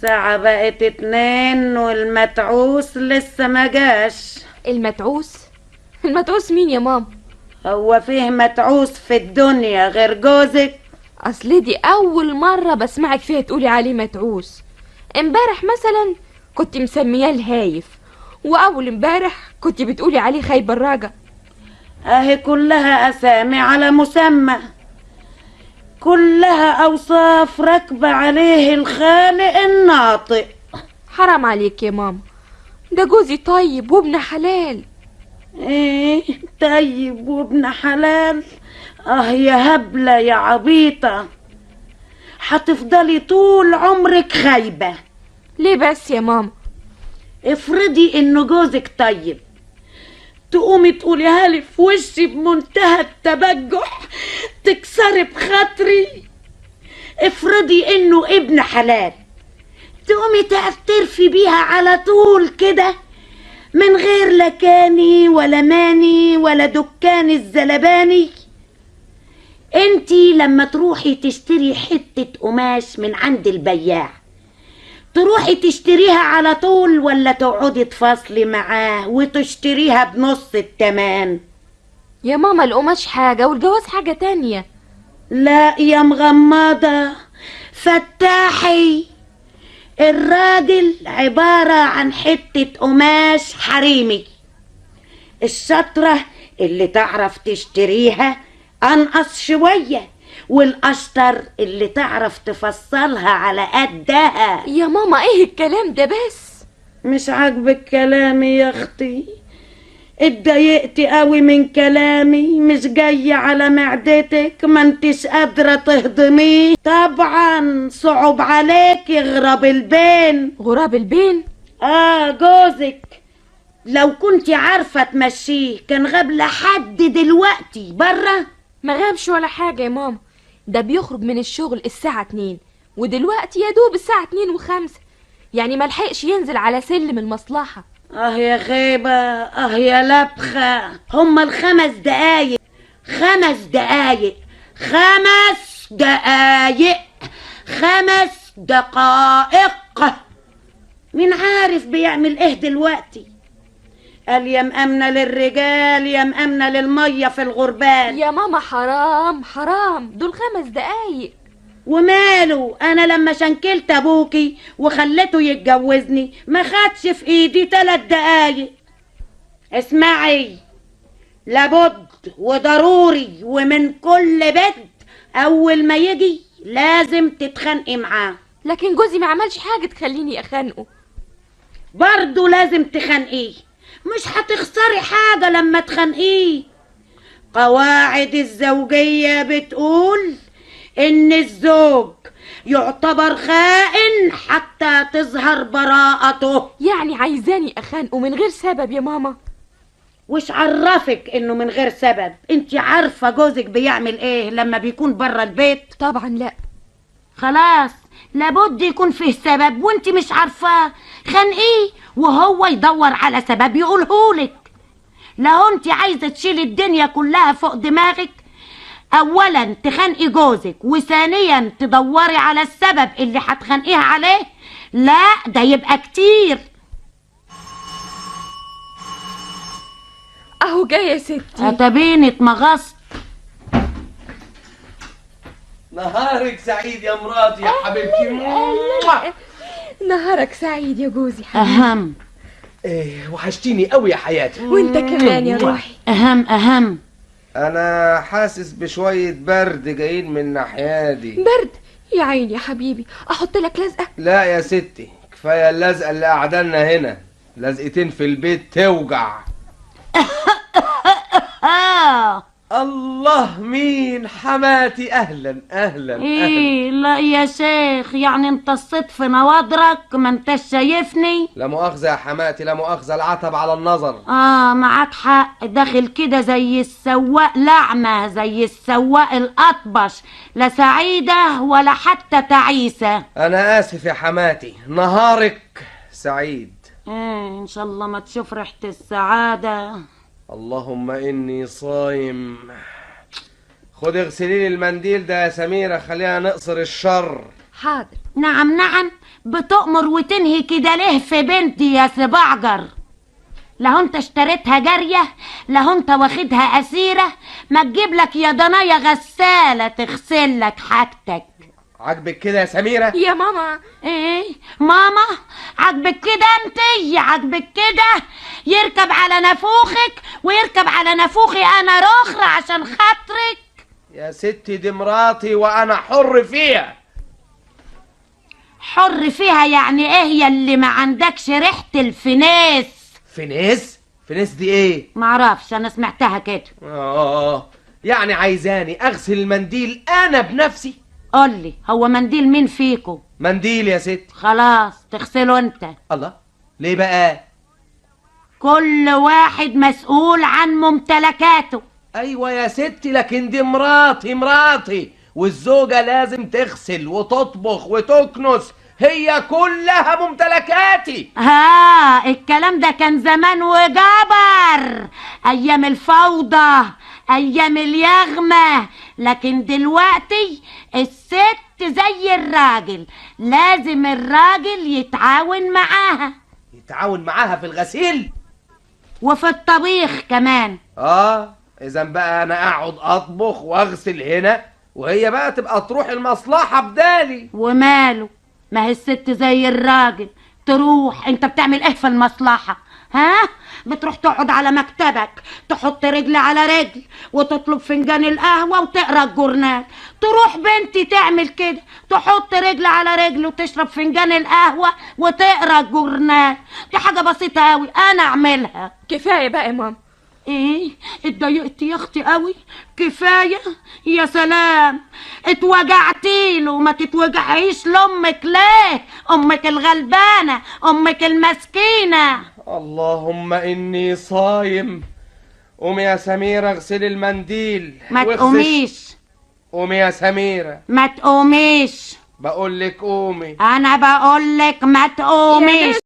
الساعة بقت 2 والمتعوس لسه ما جاش. المتعوس؟ المتعوس مين يا ماما؟ هو فيه متعوس في الدنيا غير جوزك؟ اصل دي اول مرة بسمعك فيها تقولي عليه متعوس. امبارح مثلا كنت مسمياه الهايف، واول امبارح كنت بتقولي عليه خايب الراجع. اهي كلها اسامي على مسمى، كلها اوصاف راكبة عليه الخالق الناطق. حرام عليك يا ماما، ده جوزي طيب وابن حلال. ايه طيب وابن حلال؟ اه يا هبلة يا عبيطة، هتفضلي طول عمرك خايبة. ليه بس يا ماما؟ افرضي انه جوزك طيب، تقومي تقوليها لي في وشي بمنتهى التبجح، تكسري بخاطري. افرضي انه ابن حلال، تقومي تعترفي بيها على طول كده من غير لا كاني ولا ماني ولا دكان الزلباني. انتي لما تروحي تشتري حتة قماش من عند البياع، تروحي تشتريها على طول ولا تقعدي تفاصلي معاه وتشتريها بنص التمن؟ يا ماما القماش حاجة والجواز حاجة تانية. لا يا مغمضة، فتاحي. الراجل عبارة عن حتة قماش حريمي. الشطرة اللي تعرف تشتريها أنقص شوية، والأشطر اللي تعرف تفصلها على قدها. يا ماما ايه الكلام ده بس؟ مش عاجبك كلامي يا اختي؟ اتضايقتي قوي من كلامي؟ مش جاي على معدتك؟ ما انتش قادرة تهضميه؟ طبعا صعب عليك غراب البين. غراب البين؟ جوزك لو كنت عارفة تمشيه كان غاب لحد دلوقتي برا. ما غابش ولا حاجة يا ماما، ده بيخرج من الشغل الساعة 2 ودلوقتي يا دوب الساعة 2:05، يعني ملحقش ينزل على سلم المصلحة. يا خيبة، يا لبخة، هما ال5 دقايق، 5 دقايق، 5 دقايق، 5 دقائق. مين عارف بيعمل ايه دلوقتي؟ قال يا مأمنة للرجال يا مأمنة للمية في الغربال. يا ماما حرام حرام، دول 5 دقايق. وماله؟ انا لما شنكلت ابوكي وخليته يتجوزني ما خدش في ايدي 3 دقايق. اسمعي، لابد وضروري ومن كل بيت اول ما يجي لازم تتخانقي معاه. لكن جوزي ما عملش حاجة تخليني اخانقه. برضه لازم تخانقيه، مش هتخسري حاجة لما تخانقيه. قواعد الزوجية بتقول ان الزوج يعتبر خائن حتى تظهر براءته. يعني عايزاني اخانقه من غير سبب يا ماما؟ وش عرفك انه من غير سبب؟ انت عارفة جوزك بيعمل ايه لما بيكون برا البيت؟ طبعا لا. خلاص، لابد يكون فيه سبب وانت مش عارفاه. خانقيه وهو يدور على سبب يقولهولك. لو انت عايزة تشيل الدنيا كلها فوق دماغك، اولا تخانقي جوزك وثانيا تدوري على السبب اللي هتخانقيها عليه، لا ده يبقى كتير. اهو جاي يا ستي. اتبيني اتمغصت. نهارك سعيد يا مراتي يا حبيبتي. نهارك سعيد يا جوزي حبيبي. اهم. ايه وحشتيني قوي يا حياتي. وانت كمان يا روحي. اهم. انا حاسس بشوية برد جايين من ناحيادي. برد؟ يا عيني يا حبيبي، احط لك لزقة؟ لا يا ستي، كفاية اللزقة اللي قعدنا هنا، لزقتين في البيت توجع. الله، مين؟ حماتي. اهلا اهلا ايه لا يا شيخ، يعني انت الصيت في نواضرك ما انتش شايفني؟ لا مؤاخذة يا حماتي، لا مؤاخذة، العتب على النظر. معاك حق، داخل كده زي السواق لعمة، زي السواق الأطبش، لا سعيدة ولا حتى تعيسة. انا اسف يا حماتي، نهارك سعيد. ان شاء الله ما تشوف ريحة السعادة. اللهم اني صايم. خدي اغسلي لي المنديل ده يا سميرة، خلينا نقصر الشر. حاضر. نعم بتؤمر وتنهي كده ليه في بنتي يا سبعجر؟ لو انت اشتريتها جارية، لو انت واخدها اسيرة، ما تجيب لك يا ضنايا غسالة تغسل لك حاجتك. عاجبك كده يا سميرة؟ يا ماما. ايه ماما؟ عاجبك كده انتي؟ عاجبك كده يركب على نافوخك ويركب على نافوخي انا رخرة عشان خاطرك؟ يا ستي دي مراتي وانا حر فيها. حر فيها يعني ايه يا اللي ما عندكش ريحة الفناس؟ فينيس؟ فينيس دي ايه؟ معرفش، انا سمعتها كده. يعني عايزاني اغسل المنديل انا بنفسي؟ قولي، هو منديل مين فيكو؟ منديل يا ستي. خلاص تغسله انت. الله، ليه بقى؟ كل واحد مسؤول عن ممتلكاته. ايوه يا ستي، لكن دي مراتي والزوجة لازم تغسل وتطبخ وتكنس، هي كلها ممتلكاتي. الكلام ده كان زمان وجبر، ايام الفوضى، ايام اليغمة. لكن دلوقتي الست زي الراجل، لازم الراجل يتعاون معاها. يتعاون معاها في الغسيل وفي الطبيخ كمان. اذا بقى انا اقعد اطبخ واغسل هنا، وهي بقى تبقى تروح المصلحة بدالي. وماله، ما هي الست زي الراجل تروح. انت بتعمل ايه في المصلحة؟ بتروح تقعد على مكتبك، تحط رجل على رجل وتطلب فنجان القهوة وتقرا الجورنال. تروح بنتي تعمل كده، تحط رجل على رجل وتشرب فنجان القهوة وتقرا الجورنال. دي حاجة بسيطة قوي انا اعملها. كفايه بقى يا ماما. ايه اتضايقت يا اختي قوي؟ كفايه؟ يا سلام، اتوجعتي له، ما تتوجعيش لامك ليه؟ امك الغلبانه، امك المسكينه. اللهم اني صايم. قومي يا سميرة اغسلي المنديل. ما تقوميش. قومي يا سميرة. ما تقوميش. بقولك قومي. انا بقولك ما تقوميش.